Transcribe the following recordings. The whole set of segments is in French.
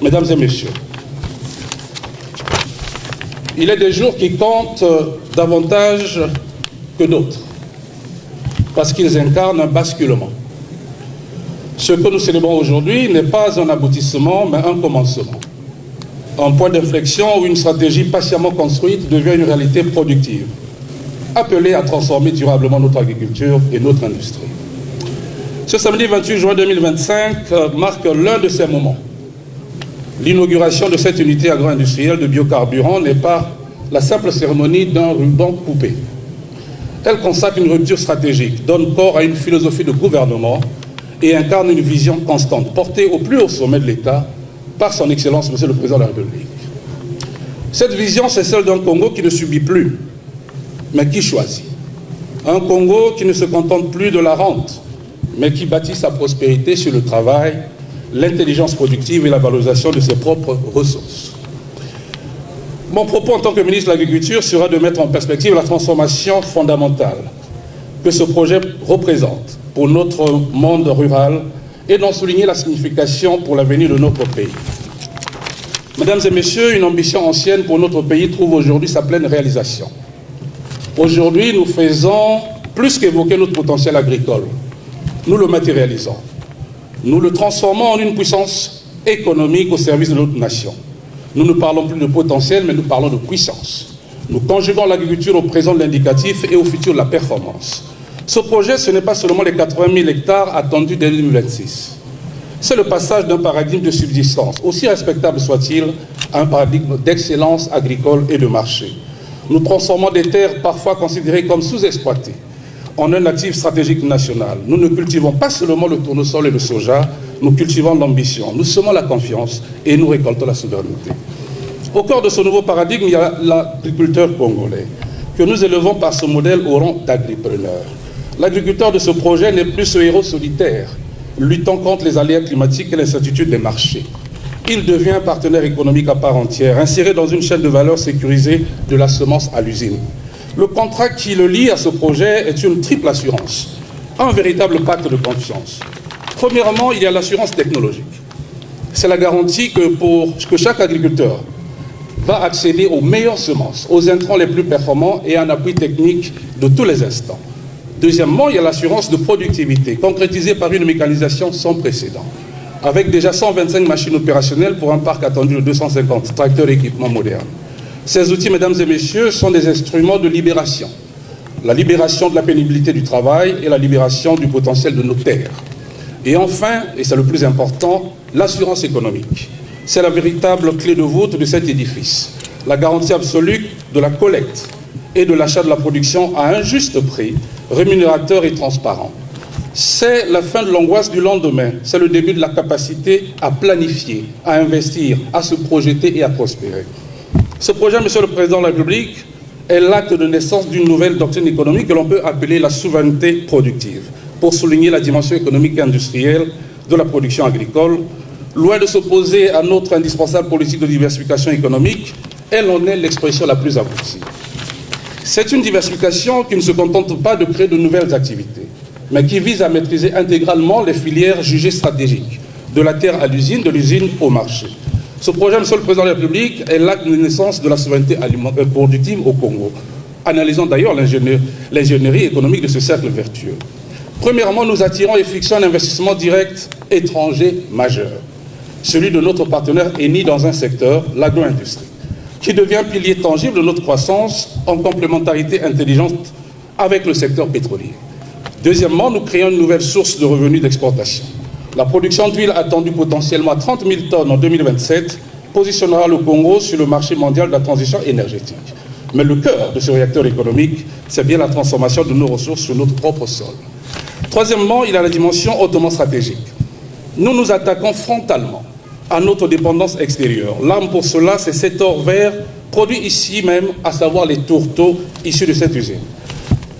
Mesdames et messieurs, il est des jours qui comptent davantage que d'autres, parce qu'ils incarnent un basculement. Ce que nous célébrons aujourd'hui n'est pas un aboutissement, mais un commencement. Un point d'inflexion où une stratégie patiemment construite devient une réalité productive, appelée à transformer durablement notre agriculture et notre industrie. Ce samedi 28 juin 2025 marque l'un de ces moments. L'inauguration de cette unité agro-industrielle de biocarburants n'est pas la simple cérémonie d'un ruban coupé. Elle consacre une rupture stratégique, donne corps à une philosophie de gouvernement et incarne une vision constante, portée au plus haut sommet de l'État par son Excellence, Monsieur le Président de la République. Cette vision, c'est celle d'un Congo qui ne subit plus, mais qui choisit. Un Congo qui ne se contente plus de la rente, mais qui bâtit sa prospérité sur le travail, l'intelligence productive et la valorisation de ses propres ressources. Mon propos en tant que ministre de l'Agriculture sera de mettre en perspective la transformation fondamentale que ce projet représente pour notre monde rural et d'en souligner la signification pour l'avenir de notre pays. Mesdames et messieurs, une ambition ancienne pour notre pays trouve aujourd'hui sa pleine réalisation. Aujourd'hui, nous faisons plus qu'évoquer notre potentiel agricole. Nous le matérialisons. Nous le transformons en une puissance économique au service de notre nation. Nous ne parlons plus de potentiel, mais nous parlons de puissance. Nous conjuguons l'agriculture au présent de l'indicatif et au futur de la performance. Ce projet, ce n'est pas seulement les 80 000 hectares attendus dès 2026. C'est le passage d'un paradigme de subsistance, aussi respectable soit-il, à un paradigme d'excellence agricole et de marché. Nous transformons des terres parfois considérées comme sous-exploitées en un actif stratégique national. Nous ne cultivons pas seulement le tournesol et le soja, nous cultivons l'ambition, nous semons la confiance et nous récoltons la souveraineté. Au cœur de ce nouveau paradigme, il y a l'agriculteur congolais, que nous élevons par ce modèle au rang d'agripreneur. L'agriculteur de ce projet n'est plus ce héros solitaire, luttant contre les aléas climatiques et l'incertitude des marchés. Il devient un partenaire économique à part entière, inséré dans une chaîne de valeur sécurisée de la semence à l'usine. Le contrat qui le lie à ce projet est une triple assurance, un véritable pacte de confiance. Premièrement, il y a l'assurance technologique. C'est la garantie que chaque agriculteur va accéder aux meilleures semences, aux intrants les plus performants et à un appui technique de tous les instants. Deuxièmement, il y a l'assurance de productivité, concrétisée par une mécanisation sans précédent, avec déjà 125 machines opérationnelles pour un parc attendu de 250 tracteurs et équipements modernes. Ces outils, mesdames et messieurs, sont des instruments de libération. La libération de la pénibilité du travail et la libération du potentiel de nos terres. Et enfin, et c'est le plus important, l'assurance économique. C'est la véritable clé de voûte de cet édifice. La garantie absolue de la collecte et de l'achat de la production à un juste prix, rémunérateur et transparent. C'est la fin de l'angoisse du lendemain. C'est le début de la capacité à planifier, à investir, à se projeter et à prospérer. Ce projet, Monsieur le Président de la République, est l'acte de naissance d'une nouvelle doctrine économique que l'on peut appeler la souveraineté productive, pour souligner la dimension économique et industrielle de la production agricole. Loin de s'opposer à notre indispensable politique de diversification économique, elle en est l'expression la plus aboutie. C'est une diversification qui ne se contente pas de créer de nouvelles activités, mais qui vise à maîtriser intégralement les filières jugées stratégiques, de la terre à l'usine, de l'usine au marché. Ce projet, Monsieur le Président de la République, est l'acte de naissance de la souveraineté alimentaire productive au Congo. Analysons d'ailleurs l'ingénierie économique de ce cercle vertueux. Premièrement, nous attirons et fixons un investissement direct étranger majeur, celui de notre partenaire Eni dans un secteur, l'agro-industrie, qui devient pilier tangible de notre croissance en complémentarité intelligente avec le secteur pétrolier. Deuxièmement, nous créons une nouvelle source de revenus d'exportation. La production d'huile attendue potentiellement à 30 000 tonnes en 2027 positionnera le Congo sur le marché mondial de la transition énergétique. Mais le cœur de ce réacteur économique, c'est bien la transformation de nos ressources sur notre propre sol. Troisièmement, il y a la dimension hautement stratégique. Nous nous attaquons frontalement à notre dépendance extérieure. L'arme pour cela, c'est cet or vert produit ici même, à savoir les tourteaux issus de cette usine.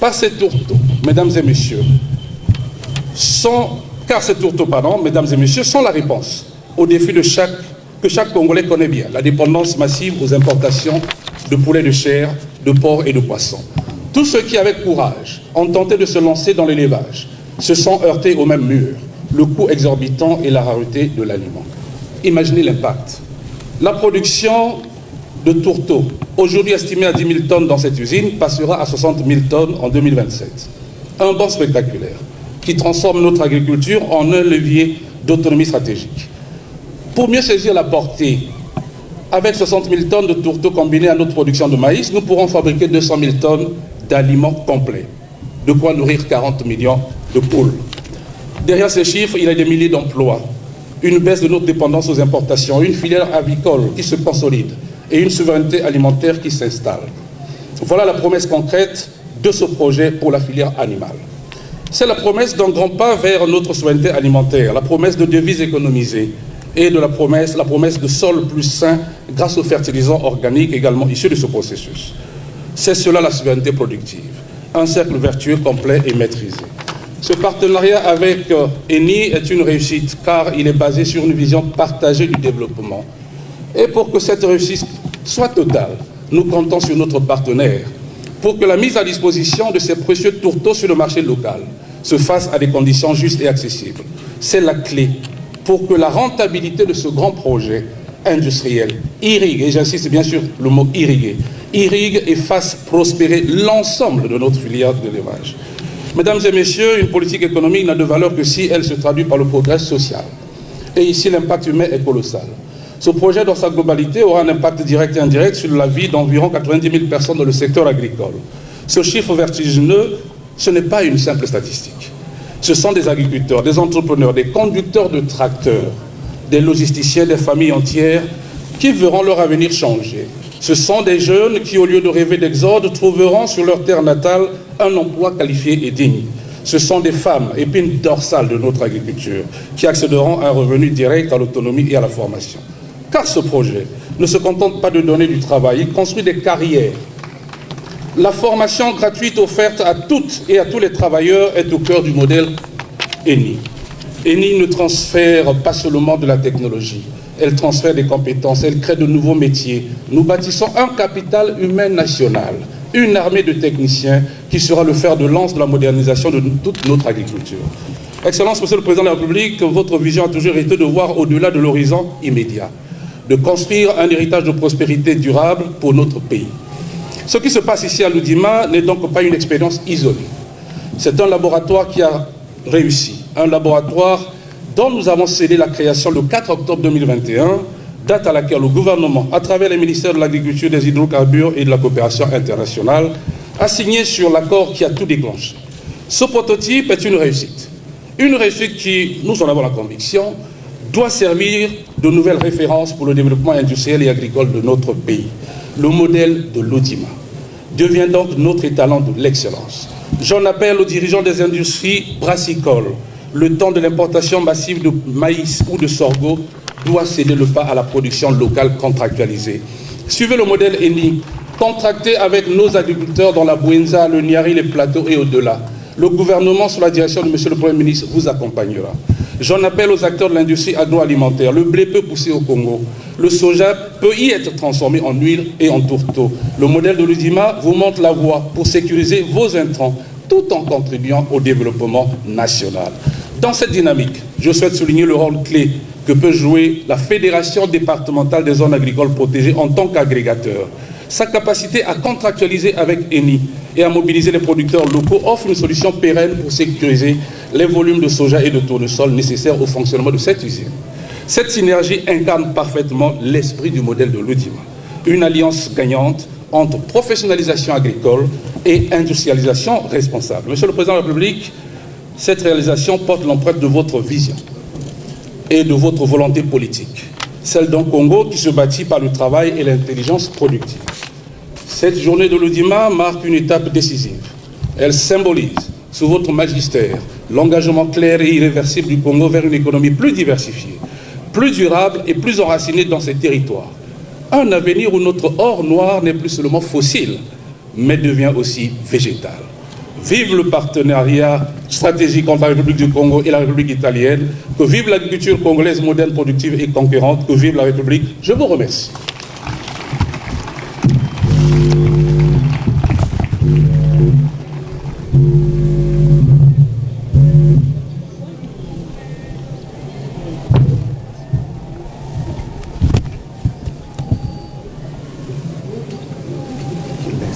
Pas ces tourteaux, mesdames et messieurs, car ces tourteaux, mesdames et messieurs, sont la réponse au défi que chaque Congolais connaît bien, la dépendance massive aux importations de poulet de chair, de porc et de poisson. Tous ceux qui, avec courage, ont tenté de se lancer dans l'élevage se sont heurtés au même mur, le coût exorbitant et la rareté de l'aliment. Imaginez l'impact. La production de tourteaux, aujourd'hui estimée à 10 000 tonnes dans cette usine, passera à 60 000 tonnes en 2027. Un bond spectaculaire qui transforme notre agriculture en un levier d'autonomie stratégique. Pour mieux saisir la portée, avec 60 000 tonnes de tourteaux combinés à notre production de maïs, nous pourrons fabriquer 200 000 tonnes d'aliments complets, de quoi nourrir 40 millions de poules. Derrière ces chiffres, il y a des milliers d'emplois, une baisse de notre dépendance aux importations, une filière avicole qui se consolide et une souveraineté alimentaire qui s'installe. Voilà la promesse concrète de ce projet pour la filière animale. C'est la promesse d'un grand pas vers notre souveraineté alimentaire, la promesse de devises économisées et de la promesse de sols plus sains grâce aux fertilisants organiques également issus de ce processus. C'est cela la souveraineté productive, un cercle vertueux complet et maîtrisé. Ce partenariat avec Eni est une réussite car il est basé sur une vision partagée du développement. Et pour que cette réussite soit totale, nous comptons sur notre partenaire pour que la mise à disposition de ces précieux tourteaux sur le marché local se fasse à des conditions justes et accessibles. C'est la clé pour que la rentabilité de ce grand projet industriel irrigue, et j'insiste bien sur le mot irriguer, irrigue et fasse prospérer l'ensemble de notre filière d'élevage. Mesdames et messieurs, une politique économique n'a de valeur que si elle se traduit par le progrès social. Et ici, l'impact humain est colossal. Ce projet, dans sa globalité, aura un impact direct et indirect sur la vie d'environ 90 000 personnes dans le secteur agricole. Ce chiffre vertigineux, ce n'est pas une simple statistique. Ce sont des agriculteurs, des entrepreneurs, des conducteurs de tracteurs, des logisticiens, des familles entières qui verront leur avenir changer. Ce sont des jeunes qui, au lieu de rêver d'exode, trouveront sur leur terre natale un emploi qualifié et digne. Ce sont des femmes, épines dorsales de notre agriculture, qui accéderont à un revenu direct, à l'autonomie et à la formation. Car ce projet ne se contente pas de donner du travail, il construit des carrières. La formation gratuite offerte à toutes et à tous les travailleurs est au cœur du modèle Eni. Eni ne transfère pas seulement de la technologie, elle transfère des compétences, elle crée de nouveaux métiers. Nous bâtissons un capital humain national, une armée de techniciens qui sera le fer de lance de la modernisation de toute notre agriculture. Excellence, Monsieur le Président de la République, votre vision a toujours été de voir au-delà de l'horizon immédiat, de construire un héritage de prospérité durable pour notre pays. Ce qui se passe ici à l'Oudima n'est donc pas une expérience isolée. C'est un laboratoire qui a réussi, un laboratoire dont nous avons scellé la création le 4 octobre 2021, date à laquelle le gouvernement, à travers les ministères de l'Agriculture, des Hydrocarbures et de la Coopération internationale, a signé sur l'accord qui a tout déclenché. Ce prototype est une réussite qui, nous en avons la conviction, doit servir de nouvelle référence pour le développement industriel et agricole de notre pays. Le modèle de l'Oudima devient donc notre étalon de l'excellence. J'en appelle aux dirigeants des industries brassicoles. Le temps de l'importation massive de maïs ou de sorgho doit céder le pas à la production locale contractualisée. Suivez le modèle Eni, contracté avec nos agriculteurs dans la Bouenza, le Niari, les plateaux et au-delà. Le gouvernement, sous la direction de M. le Premier ministre, vous accompagnera. J'en appelle aux acteurs de l'industrie agroalimentaire. Le blé peut pousser au Congo. Le soja peut y être transformé en huile et en tourteau. Le modèle de l'Oudima vous montre la voie pour sécuriser vos intrants tout en contribuant au développement national. Dans cette dynamique, je souhaite souligner le rôle clé que peut jouer la Fédération départementale des zones agricoles protégées en tant qu'agrégateur. Sa capacité à contractualiser avec Eni et à mobiliser les producteurs locaux offre une solution pérenne pour sécuriser les volumes de soja et de tournesol nécessaires au fonctionnement de cette usine. Cette synergie incarne parfaitement l'esprit du modèle de l'Oudima, une alliance gagnante entre professionnalisation agricole et industrialisation responsable. Monsieur le Président de la République, cette réalisation porte l'empreinte de votre vision et de votre volonté politique, celle d'un Congo qui se bâtit par le travail et l'intelligence productive. Cette journée de l'Oudima marque une étape décisive. Elle symbolise, sous votre magistère, l'engagement clair et irréversible du Congo vers une économie plus diversifiée, plus durable et plus enracinée dans ses territoires. Un avenir où notre or noir n'est plus seulement fossile, mais devient aussi végétal. Vive le partenariat stratégique entre la République du Congo et la République italienne, que vive l'agriculture congolaise moderne, productive et conquérante, que vive la République. Je vous remercie.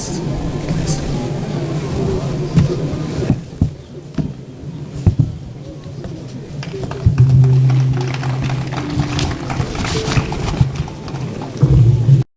texte.